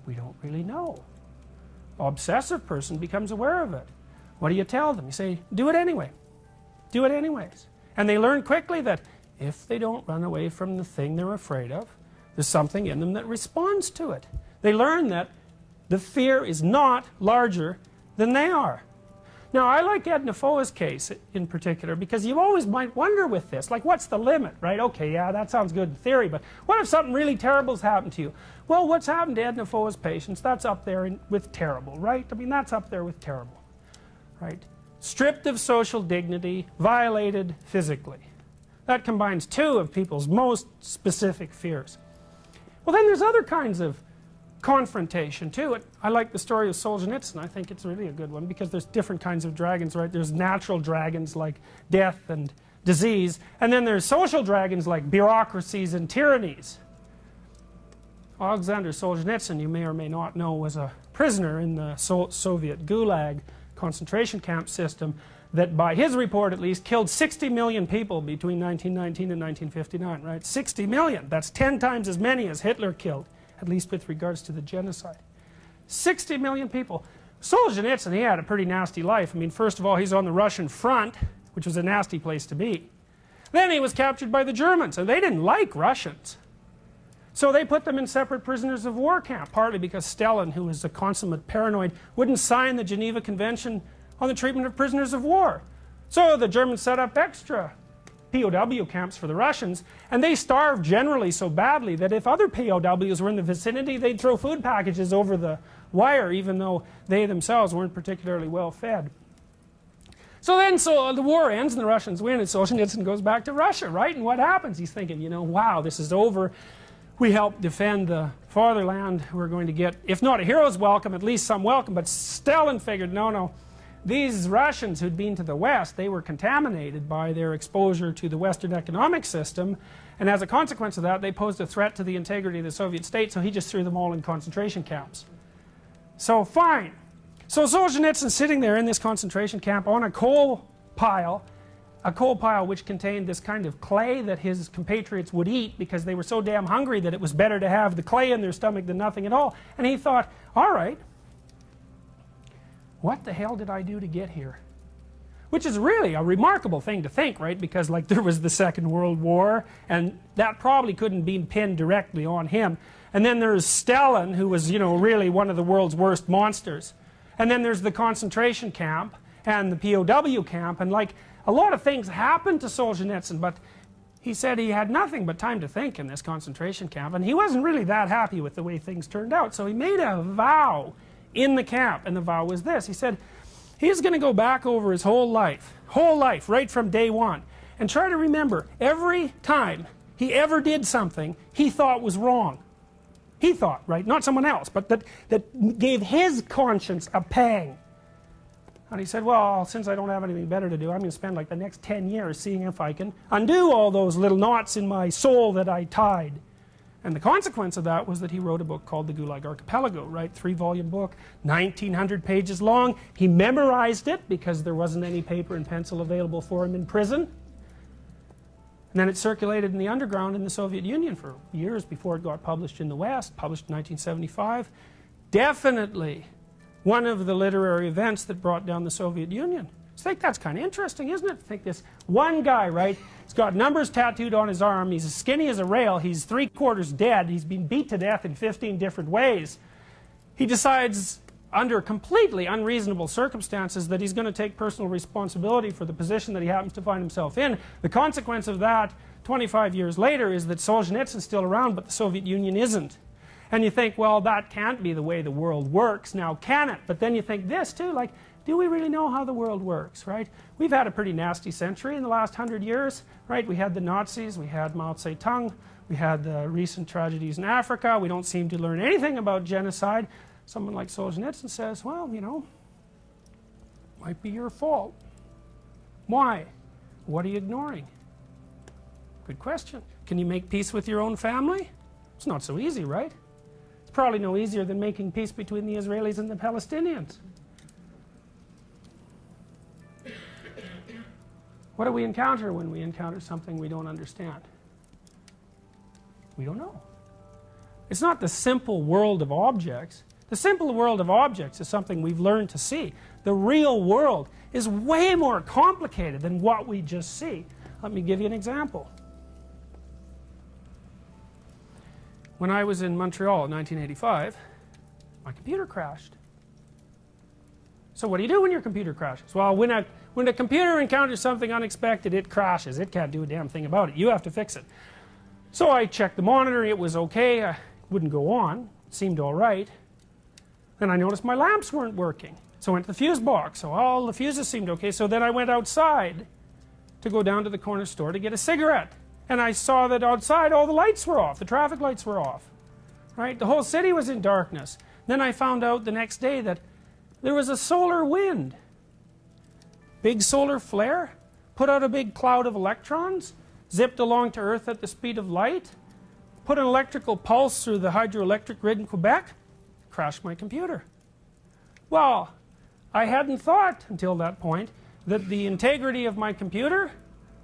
We don't really know. An obsessive person becomes aware of it. What do you tell them? You say, do it anyway. Do it anyways. And they learn quickly that if they don't run away from the thing they're afraid of, there's something in them that responds to it. They learn that the fear is not larger than they are. Now, I like Edna Foa's case in particular because you always might wonder with this, like, what's the limit, right? Okay, yeah, that sounds good in theory, but what if something really terrible's happened to you? Well, what's happened to Edna Foa's patients, that's up there with terrible, right? I mean, that's up there with terrible, right? Stripped of social dignity, violated physically. That combines 2 of people's most specific fears. Well, then there's other kinds of confrontation too. I like the story of Solzhenitsyn. I think it's really a good one because there's different kinds of dragons, right? There's natural dragons like death and disease, and then there's social dragons like bureaucracies and tyrannies. Alexander Solzhenitsyn, you may or may not know, was a prisoner in the Soviet Gulag concentration camp system that, by his report at least, killed 60 million people between 1919 and 1959, right? 60 million. That's 10 times as many as Hitler killed, at least with regards to the genocide. 60 million people. Solzhenitsyn, he had a pretty nasty life. I mean, first of all, he's on the Russian front, which was a nasty place to be. Then he was captured by the Germans, and they didn't like Russians. So they put them in separate prisoners of war camp, partly because Stalin, who was a consummate paranoid, wouldn't sign the Geneva Convention on the treatment of prisoners of war. So the Germans set up extra POW camps for the Russians, and they starved generally so badly that if other POWs were in the vicinity, they'd throw food packages over the wire, even though they themselves weren't particularly well fed. So then the war ends and the Russians win, and Solzhenitsyn goes back to Russia, right? And what happens? He's thinking, you know, wow, this is over. We helped defend the fatherland. We're going to get, if not a hero's welcome, at least some welcome. But Stalin figured, no, these Russians who'd been to the West, they were contaminated by their exposure to the Western economic system, and as a consequence of that, they posed a threat to the integrity of the Soviet state, so he just threw them all in concentration camps. So fine. So Solzhenitsyn's sitting there in this concentration camp on a coal pile which contained this kind of clay that his compatriots would eat because they were so damn hungry that it was better to have the clay in their stomach than nothing at all. And he thought, all right, what the hell did I do to get here? Which is really a remarkable thing to think, right? Because like there was the Second World War, and that probably couldn't be pinned directly on him. And then there's Stalin, who was, you know, really one of the world's worst monsters. And then there's the concentration camp and the POW camp, and like a lot of things happened to Solzhenitsyn, but he said he had nothing but time to think in this concentration camp, and he wasn't really that happy with the way things turned out. So he made a vow in the camp, and the vow was this. He said he's going to go back over his whole life, right from day one, and try to remember every time he ever did something he thought was wrong. He thought, right? Not someone else, but that gave his conscience a pang. And he said, well, since I don't have anything better to do, I'm going to spend like the next 10 years seeing if I can undo all those little knots in my soul that I tied. And the consequence of that was that he wrote a book called The Gulag Archipelago, right? 3-volume book, 1,900 pages long. He memorized it because there wasn't any paper and pencil available for him in prison. And then it circulated in the underground in the Soviet Union for years before it got published in the West, published in 1975. Definitely one of the literary events that brought down the Soviet Union. I think that's kind of interesting, isn't it? Think this one guy, right? He's got numbers tattooed on his arm. He's as skinny as a rail. He's 3/4 dead. He's been beat to death in 15 different ways. He decides, under completely unreasonable circumstances, that he's going to take personal responsibility for the position that he happens to find himself in. The consequence of that, 25 years later, is that Solzhenitsyn's still around, but the Soviet Union isn't. And you think, well, that can't be the way the world works, now can it? But then you think this too, like, do we really know how the world works, right? We've had a pretty nasty century in the last 100 years, right? We had the Nazis, we had Mao Zedong, we had the recent tragedies in Africa. We don't seem to learn anything about genocide. Someone like Solzhenitsyn says, well, you know, might be your fault. Why? What are you ignoring? Good question. Can you make peace with your own family? It's not so easy, right? It's probably no easier than making peace between the Israelis and the Palestinians. What do we encounter when we encounter something we don't understand? We don't know. It's not the simple world of objects. The simple world of objects is something we've learned to see. The real world is way more complicated than what we just see. Let me give you an example. When I was in Montreal in 1985, my computer crashed. So what do you do when your computer crashes? Well, when a computer encounters something unexpected, it crashes. It can't do a damn thing about it. You have to fix it. So I checked the monitor. It was okay. It wouldn't go on. It seemed all right. Then I noticed my lamps weren't working. So I went to the fuse box. So all the fuses seemed okay. So then I went outside to go down to the corner store to get a cigarette. And I saw that outside all the lights were off. The traffic lights were off. Right? The whole city was in darkness. Then I found out the next day that there was a solar wind. Big solar flare, put out a big cloud of electrons, zipped along to Earth at the speed of light, put an electrical pulse through the hydroelectric grid in Quebec, crashed my computer. Well, I hadn't thought until that point that the integrity of my computer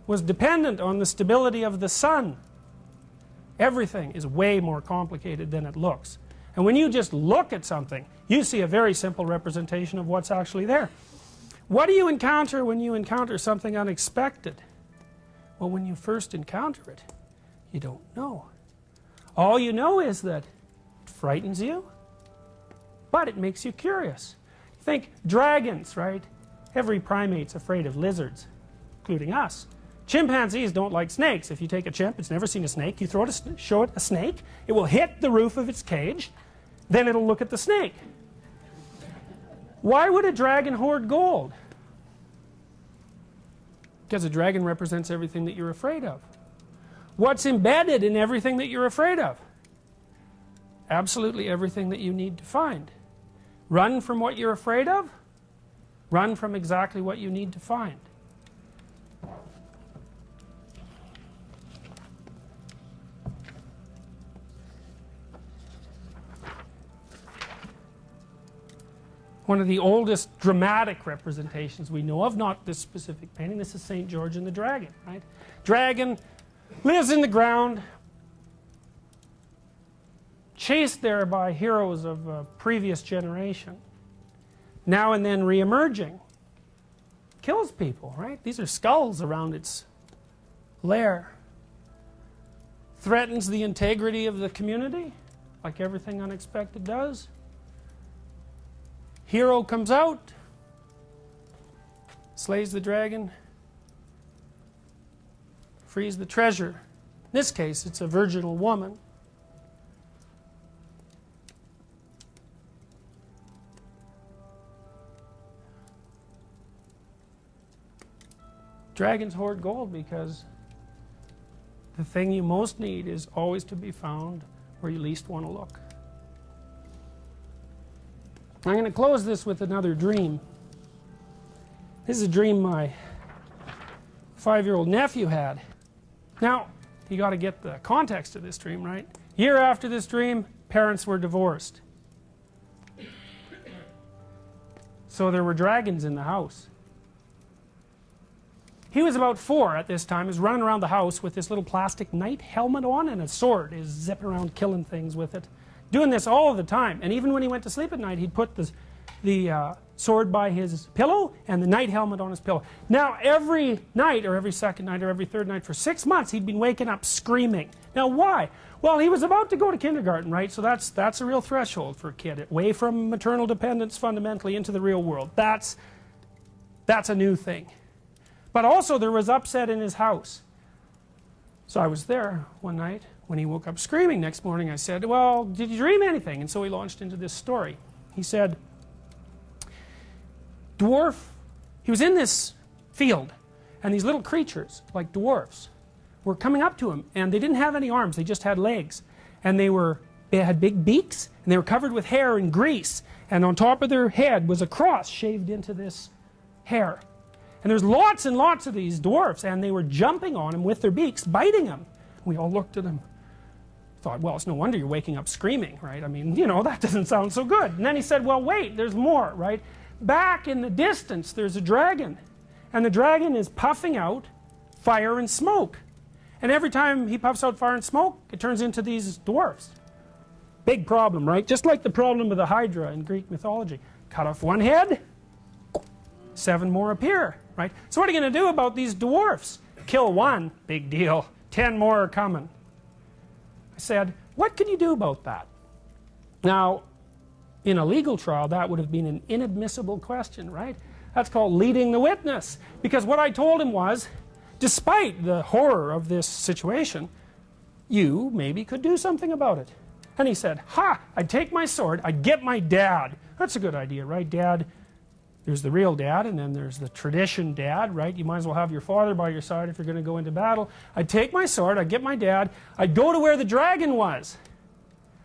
was dependent on the stability of the sun. Everything is way more complicated than it looks. And when you just look at something, you see a very simple representation of what's actually there. What do you encounter when you encounter something unexpected? Well, when you first encounter it, you don't know. All you know is that it frightens you, but it makes you curious. Think dragons, right? Every primate's afraid of lizards, including us. Chimpanzees don't like snakes. If you take a chimp, it's never seen a snake, you throw it show it a snake, it will hit the roof of its cage, then it'll look at the snake. Why would a dragon hoard gold? Because a dragon represents everything that you're afraid of. What's embedded in everything that you're afraid of? Absolutely everything that you need to find. Run from what you're afraid of. Run from exactly what you need to find. One of the oldest dramatic representations we know of, not this specific painting, this is St. George and the Dragon, right? Dragon lives in the ground, chased there by heroes of a previous generation, now and then re-emerging, kills people, right? These are skulls around its lair. Threatens the integrity of the community, like everything unexpected does. Hero comes out, slays the dragon, frees the treasure. In this case, it's a virginal woman. Dragons hoard gold because the thing you most need is always to be found where you least want to look. I'm going to close this with another dream. This is a dream my 5-year-old nephew had. Now, you got to get the context of this dream, right? Year after this dream, parents were divorced. So there were dragons in the house. He was about 4 at this time. He was running around the house with this little plastic knight helmet on and a sword. He was zipping around killing things with it. Doing this all the time. And even when he went to sleep at night, he'd put the sword by his pillow and the knight helmet on his pillow. Now every night, or every second night, or every third night for 6 months, he'd been waking up screaming. Now why? Well, he was about to go to kindergarten, right? So that's a real threshold for a kid. Away from maternal dependence fundamentally into the real world. That's a new thing. But also there was upset in his house. So I was there one night when he woke up screaming. Next morning I said, well, did you dream anything? And so he launched into this story. He said, he was in this field, and these little creatures, like dwarfs, were coming up to him, and they didn't have any arms, they just had legs. And they had big beaks, and they were covered with hair and grease, and on top of their head was a cross shaved into this hair. And there's lots and lots of these dwarfs, and they were jumping on him with their beaks, biting him. We all looked at him, thought, well, it's no wonder you're waking up screaming, right? I mean, you know, that doesn't sound so good. And then he said, well, wait, there's more, right? Back in the distance, there's a dragon. And the dragon is puffing out fire and smoke. And every time he puffs out fire and smoke, it turns into these dwarfs. Big problem, right? Just like the problem of the Hydra in Greek mythology. Cut off one head, 7 more appear, right? So what are you going to do about these dwarfs? Kill one, big deal. 10 more are coming. I said, what can you do about that? Now, in a legal trial, that would have been an inadmissible question, right? That's called leading the witness. Because what I told him was, despite the horror of this situation, you maybe could do something about it. And he said, ha, I'd take my sword, I'd get my dad. That's a good idea, right? Dad, there's the real dad, and then there's the tradition dad, right? You might as well have your father by your side if you're going to go into battle. I'd take my sword, I'd get my dad, I'd go to where the dragon was.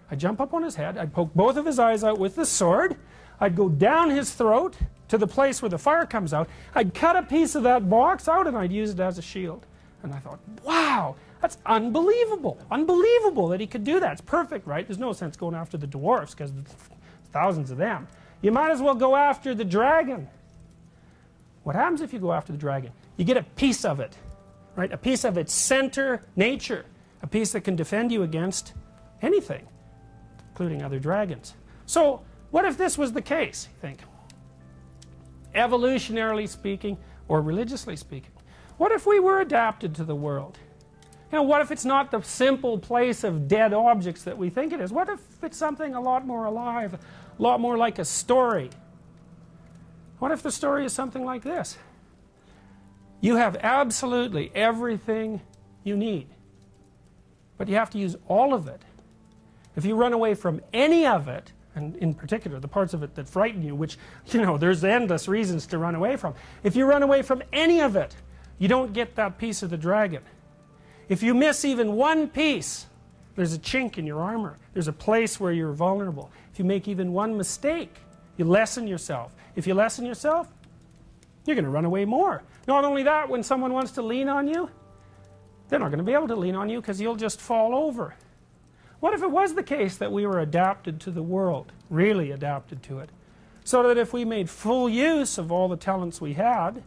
I'd jump up on his head, I'd poke both of his eyes out with the sword, I'd go down his throat to the place where the fire comes out, I'd cut a piece of that box out and I'd use it as a shield. And I thought, wow, that's unbelievable. Unbelievable that he could do that. It's perfect, right? There's no sense going after the dwarfs because there's thousands of them. You might as well go after the dragon. What happens if you go after the dragon? You get a piece of it, right? A piece of its center nature. A piece that can defend you against anything, including other dragons. So what if this was the case, you think? evolutionarily speaking or religiously speaking? What if we were adapted to the world? You know, what if it's not the simple place of dead objects that we think it is? What if it's something a lot more alive, a lot more like a story? What if the story is something like this? You have absolutely everything you need, but you have to use all of it. If you run away from any of it, and in particular the parts of it that frighten you, which, you know, there's endless reasons to run away from. If you run away from any of it, you don't get that piece of the dragon. If you miss even one piece, there's a chink in your armor. There's a place where you're vulnerable. If you make even one mistake, you lessen yourself. If you lessen yourself, you're going to run away more. Not only that, when someone wants to lean on you, they're not going to be able to lean on you because you'll just fall over. What if it was the case that we were adapted to the world, really adapted to it, so that if we made full use of all the talents we had,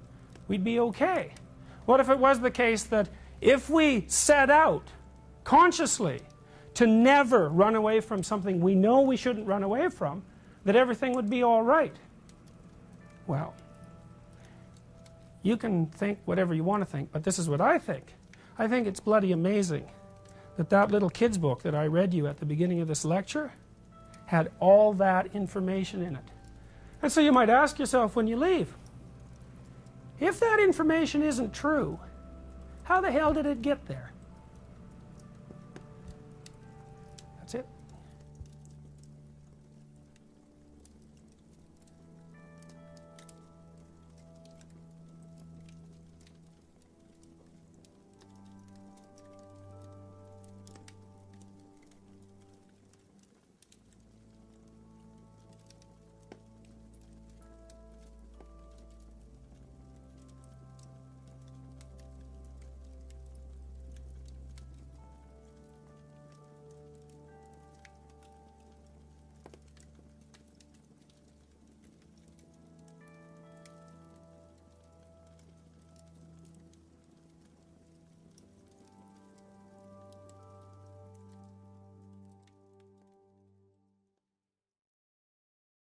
we'd be okay? What if it was the case that if we set out consciously to never run away from something we know we shouldn't run away from, that everything would be all right? Well, you can think whatever you want to think, but this is what I think. I think it's bloody amazing that that little kid's book that I read you at the beginning of this lecture had all that information in it. And so you might ask yourself when you leave, if that information isn't true, how the hell did it get there? That's it.